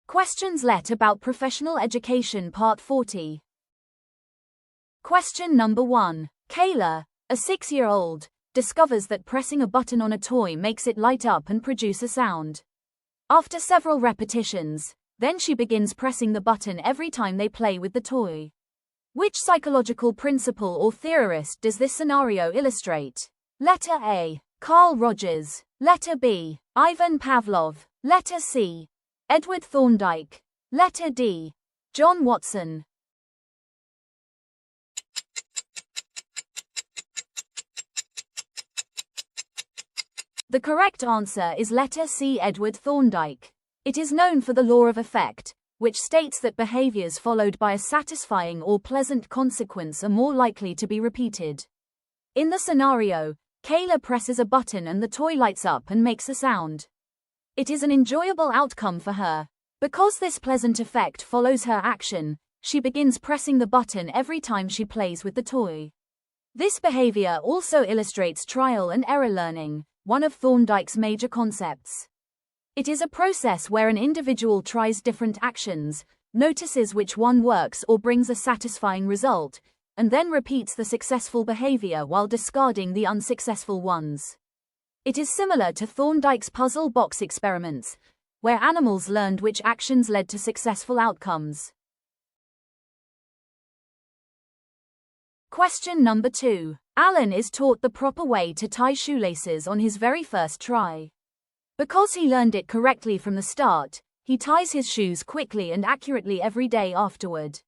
Questions let about professional education Part 40. Question number 1. Kayla, a 6-year-old, discovers that pressing a button on a toy makes it light up and produce a sound. After several repetitions, then she begins pressing the button every time they play with the toy. Which psychological principle or theorist does this scenario illustrate? Letter A. Carl Rogers. Letter B. Ivan Pavlov. Letter C. Edward Thorndike. Letter D. John Watson. The correct answer is letter C. Edward Thorndike. It is known for the law of effect, which states that behaviors followed by a satisfying or pleasant consequence are more likely to be repeated. In the scenario, Kayla presses a button and the toy lights up and makes a sound. It is an enjoyable outcome for her. Because this pleasant effect follows her action, she begins pressing the button every time she plays with the toy. This behavior also illustrates trial and error learning, one of Thorndike's major concepts. It is a process where an individual tries different actions, notices which one works or brings a satisfying result, and then repeats the successful behavior while discarding the unsuccessful ones. It is similar to Thorndike's puzzle box experiments, where animals learned which actions led to successful outcomes. Question number 2. Alan is taught the proper way to tie shoelaces on his very first try. Because he learned it correctly from the start, he ties his shoes quickly and accurately every day afterward.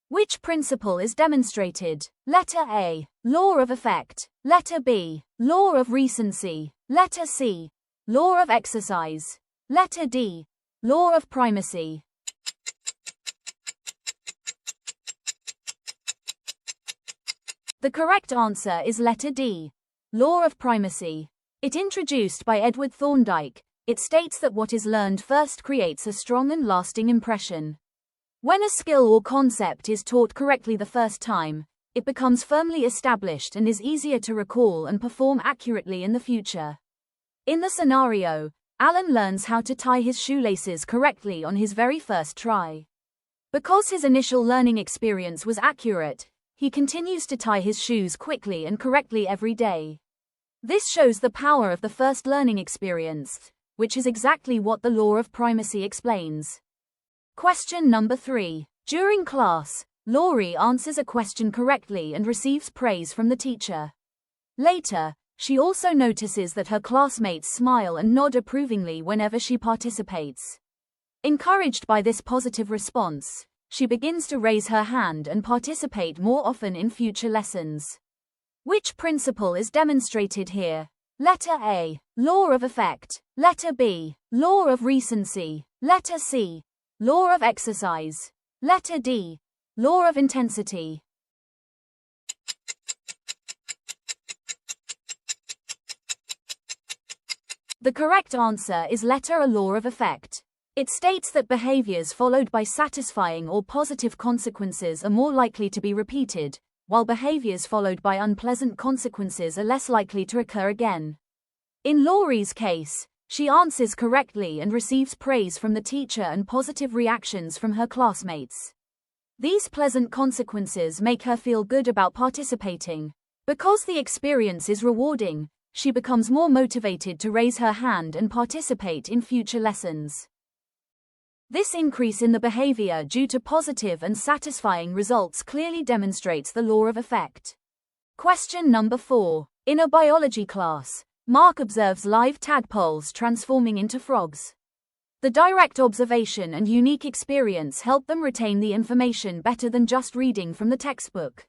Which principle is demonstrated? Letter A. Law of effect. Letter B. Law of recency. Letter C. Law of exercise. Letter D. Law of primacy. The correct answer is letter D. Law of primacy. It introduced by Edward Thorndike, it states that what is learned first creates a strong and lasting impression. When a skill or concept is taught correctly the first time, it becomes firmly established and is easier to recall and perform accurately in the future. In the scenario, Alan learns how to tie his shoelaces correctly on his very first try. Because his initial learning experience was accurate, he continues to tie his shoes quickly and correctly every day. This shows the power of the first learning experience, which is exactly what the law of primacy explains. Question number 3. During class, Laurie answers a question correctly and receives praise from the teacher. Later, she also notices that her classmates smile and nod approvingly whenever she participates. Encouraged by this positive response, she begins to raise her hand and participate more often in future lessons. Which principle is demonstrated here? Letter A. Law of effect. Letter B. Law of recency. Letter C. Law of exercise. Letter D. Law of intensity. The correct answer is letter A. Law of effect. It states that behaviors followed by satisfying or positive consequences are more likely to be repeated, while behaviors followed by unpleasant consequences are less likely to occur again. In Laurie's case, she answers correctly and receives praise from the teacher and positive reactions from her classmates. These pleasant consequences make her feel good about participating. Because the experience is rewarding, she becomes more motivated to raise her hand and participate in future lessons. This increase in the behavior due to positive and satisfying results clearly demonstrates the law of effect. Question number 4. In a biology class, Mark observes live tadpoles transforming into frogs. The direct observation and unique experience help them retain the information better than just reading from the textbook.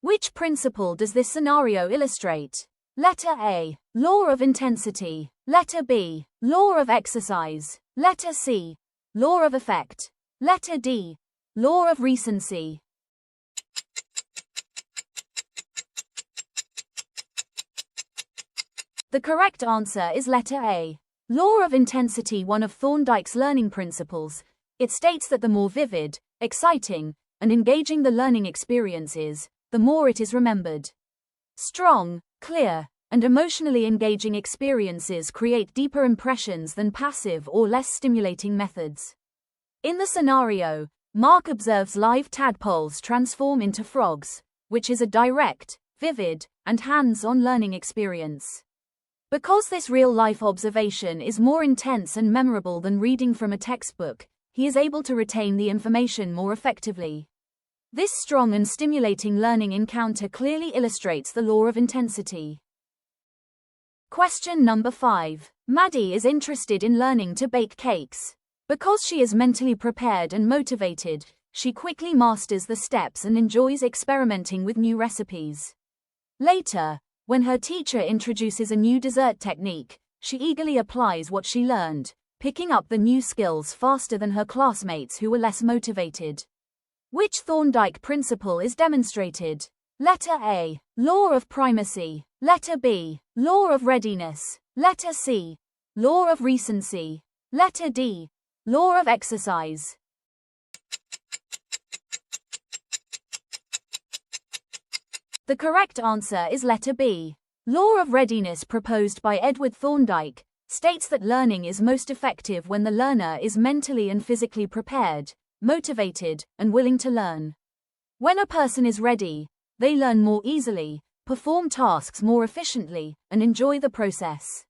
Which principle does this scenario illustrate? Letter A. Law of intensity. Letter B. Law of exercise. Letter C. Law of effect. Letter D. Law of recency. The correct answer is letter A. Law of intensity. One of Thorndike's learning principles, it states that the more vivid, exciting, and engaging the learning experience is, the more it is remembered. Strong, clear, and emotionally engaging experiences create deeper impressions than passive or less stimulating methods. In the scenario, Mark observes live tadpoles transform into frogs, which is a direct, vivid, and hands-on learning experience. Because this real-life observation is more intense and memorable than reading from a textbook, he is able to retain the information more effectively. This strong and stimulating learning encounter clearly illustrates the law of intensity. Question number 5. Maddie is interested in learning to bake cakes. Because she is mentally prepared and motivated, she quickly masters the steps and enjoys experimenting with new recipes. Later, when her teacher introduces a new dessert technique, she eagerly applies what she learned, picking up the new skills faster than her classmates who were less motivated. Which Thorndike principle is demonstrated? Letter A. Law of primacy. Letter B. Law of readiness. Letter C. Law of recency. Letter D. Law of exercise. The correct answer is letter B. Law of readiness, proposed by Edward Thorndike, states that learning is most effective when the learner is mentally and physically prepared, motivated, and willing to learn. When a person is ready, they learn more easily, perform tasks more efficiently, and enjoy the process.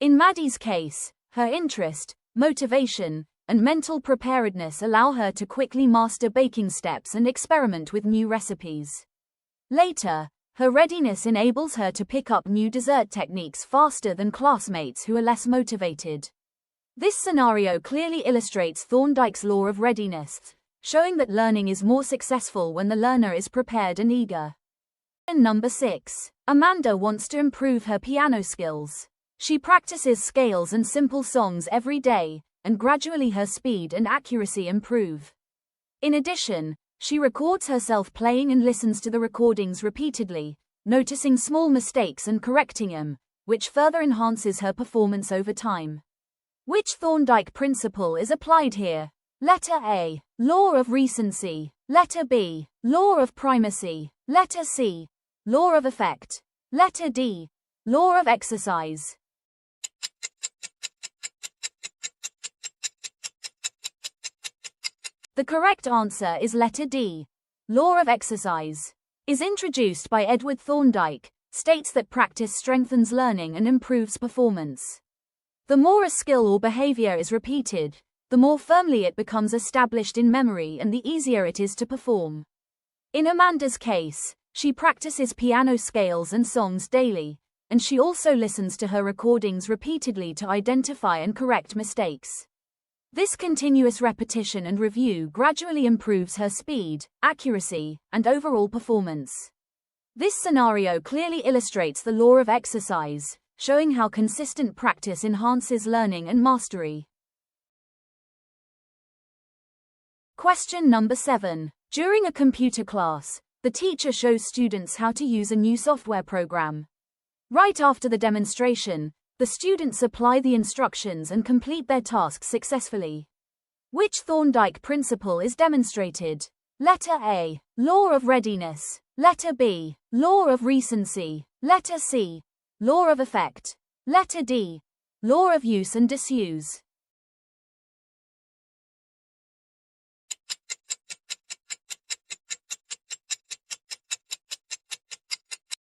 In Maddie's case, her interest, motivation, and mental preparedness allow her to quickly master baking steps and experiment with new recipes. Later, her readiness enables her to pick up new dessert techniques faster than classmates who are less motivated. This scenario clearly illustrates Thorndike's law of readiness, showing that learning is more successful when the learner is prepared and eager. Number 6. Amanda wants to improve her piano skills. She practices scales and simple songs every day, and gradually her speed and accuracy improve. In addition, she records herself playing and listens to the recordings repeatedly, noticing small mistakes and correcting them, which further enhances her performance over time. Which Thorndike principle is applied here? Letter A. Law of recency. Letter B. Law of primacy. Letter C. Law of effect. Letter D. Law of exercise. The correct answer is letter D. Law of exercise is introduced by Edward Thorndike, states that practice strengthens learning and improves performance. The more a skill or behavior is repeated, the more firmly it becomes established in memory and the easier it is to perform. In Amanda's case, she practices piano scales and songs daily, and she also listens to her recordings repeatedly to identify and correct mistakes. This continuous repetition and review gradually improves her speed, accuracy, and overall performance. This scenario clearly illustrates the law of exercise, showing how consistent practice enhances learning and mastery. Question number 7. During a computer class, the teacher shows students how to use a new software program. Right after the demonstration, the students apply the instructions and complete their tasks successfully. Which Thorndike principle is demonstrated? Letter A. Law of readiness. Letter B. Law of recency. Letter C. Law of effect. Letter D. Law of use and disuse.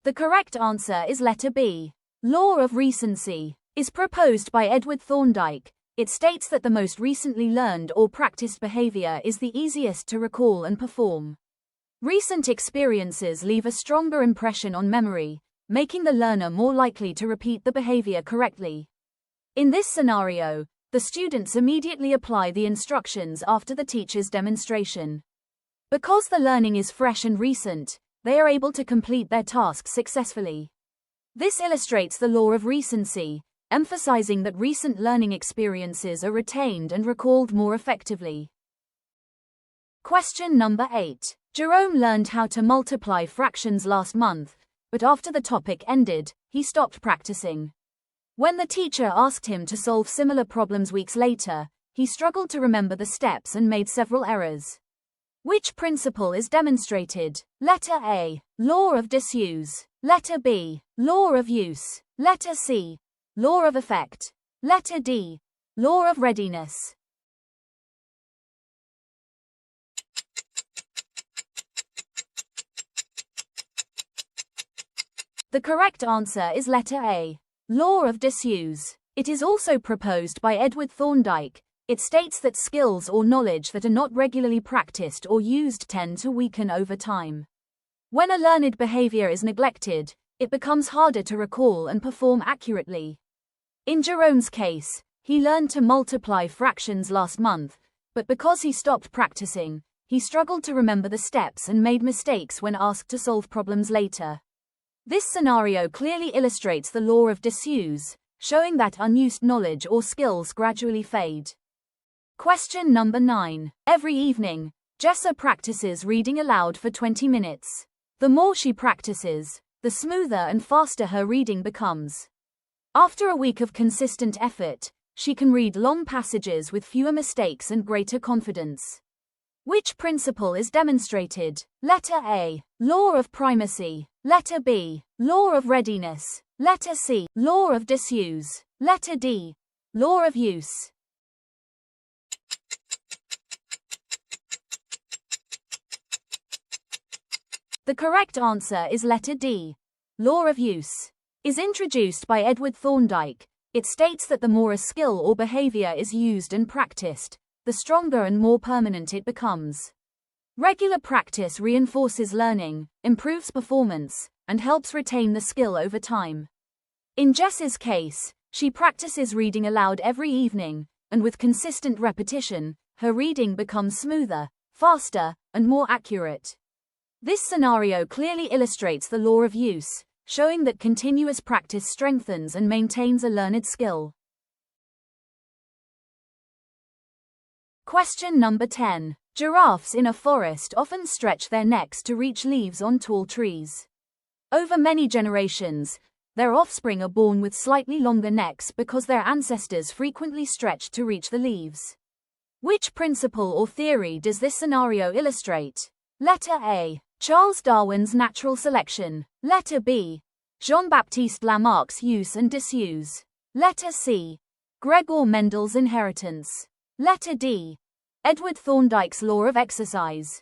The correct answer is letter B. Law of recency is proposed by Edward Thorndike. It states that the most recently learned or practiced behavior is the easiest to recall and perform. Recent experiences leave a stronger impression on memory, making the learner more likely to repeat the behavior correctly. In this scenario, the students immediately apply the instructions after the teacher's demonstration. Because the learning is fresh and recent, they are able to complete their tasks successfully. This illustrates the law of recency, emphasizing that recent learning experiences are retained and recalled more effectively. Question number 8. Jerome learned how to multiply fractions last month, but after the topic ended, he stopped practicing. When the teacher asked him to solve similar problems weeks later, he struggled to remember the steps and made several errors. Which principle is demonstrated? Letter A. Law of disuse. Letter B. Law of use. Letter C. Law of effect. Letter D. Law of readiness. The correct answer is letter A. Law of disuse. It is also proposed by Edward Thorndike. It states that skills or knowledge that are not regularly practiced or used tend to weaken over time. When a learned behavior is neglected, it becomes harder to recall and perform accurately. In Jerome's case, he learned to multiply fractions last month, but because he stopped practicing, he struggled to remember the steps and made mistakes when asked to solve problems later. This scenario clearly illustrates the law of disuse, showing that unused knowledge or skills gradually fade. Question number 9. Every evening, Jessa practices reading aloud for 20 minutes. The more she practices, the smoother and faster her reading becomes. After a week of consistent effort, she can read long passages with fewer mistakes and greater confidence. Which principle is demonstrated? Letter A. Law of primacy. Letter B. Law of readiness. Letter C. Law of disuse. Letter D. Law of use. The correct answer is letter D. Law of use. Is introduced by Edward Thorndike. It states that the more a skill or behavior is used and practiced, the stronger and more permanent it becomes. Regular practice reinforces learning, improves performance, and helps retain the skill over time. In Jess's case, she practices reading aloud every evening, and with consistent repetition, her reading becomes smoother, faster, and more accurate. This scenario clearly illustrates the law of use, showing that continuous practice strengthens and maintains a learned skill. Question number 10. Giraffes in a forest often stretch their necks to reach leaves on tall trees. Over many generations, their offspring are born with slightly longer necks because their ancestors frequently stretched to reach the leaves. Which principle or theory does this scenario illustrate? Letter A. Charles Darwin's natural selection. Letter B. Jean-Baptiste Lamarck's use and disuse. Letter C. Gregor Mendel's inheritance. Letter D. Edward Thorndike's law of exercise.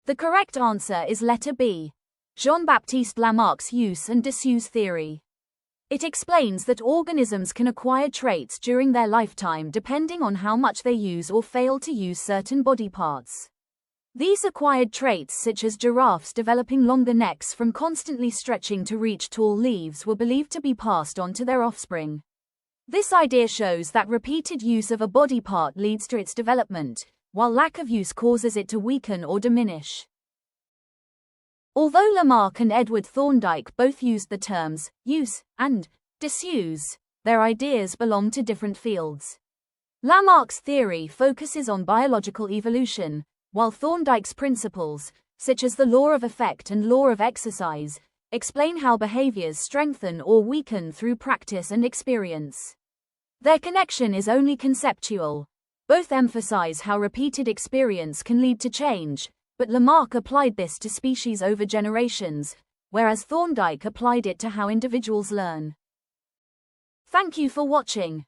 The correct answer is letter B. Jean-Baptiste Lamarck's use and disuse theory. It explains that organisms can acquire traits during their lifetime depending on how much they use or fail to use certain body parts. These acquired traits, such as giraffes developing longer necks from constantly stretching to reach tall leaves, were believed to be passed on to their offspring. This idea shows that repeated use of a body part leads to its development, while lack of use causes it to weaken or diminish. Although Lamarck and Edward Thorndike both used the terms use and disuse, their ideas belong to different fields. Lamarck's theory focuses on biological evolution, while Thorndike's principles, such as the law of effect and law of exercise, explain how behaviors strengthen or weaken through practice and experience. Their connection is only conceptual. Both emphasize how repeated experience can lead to change, but Lamarck applied this to species over generations, whereas Thorndike applied it to how individuals learn. Thank you for watching.